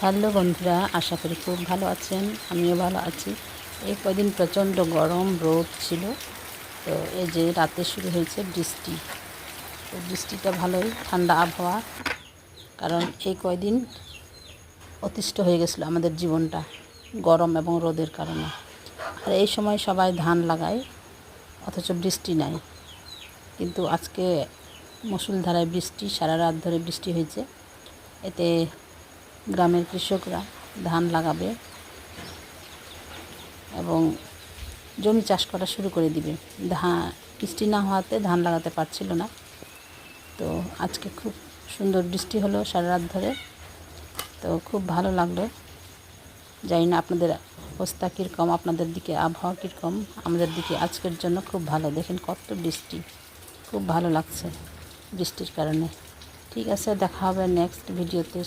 Hello বন্ধুরা, আশা করি খুব ভালো আছেন। আমিও ভালো আছি। এই কদিন প্রচণ্ড গরম রোদ ছিল, তো এই যে রাতে শুরু হয়েছে বৃষ্টি। তো বৃষ্টিটা ভালোই, ঠান্ডা আবহাওয়া, কারণ এই কয়দিন অতিষ্ঠ হয়ে গেছিলো আমাদের জীবনটা গরম এবং রোদের কারণে। আর এই সময় সবাই ধান লাগায়, অথচ বৃষ্টি নাই। কিন্তু আজকে মুষলধারায় বৃষ্টি, সারা রাত ধরে বৃষ্টি হয়েছে। এতে গ্রামের কৃষকরা ধান লাগাবে এবং জমি চাষ করা শুরু করে দিবে। বৃষ্টি না হওয়াতে ধান লাগাতে পারছিল না। তো আজকে খুব সুন্দর বৃষ্টি হলো সারা রাত ধরে, তো খুব ভালো লাগলো। জানি না আপনাদের অবস্থা কীরকম, আপনাদের দিকে আবহাওয়া কীরকম। আমাদের দিকে আজকের জন্য খুব ভালো। দেখেন কত বৃষ্টি, খুব ভালো লাগছে বৃষ্টির কারণে। ঠিক আছে, দেখা হবে নেক্সট ভিডিওতে।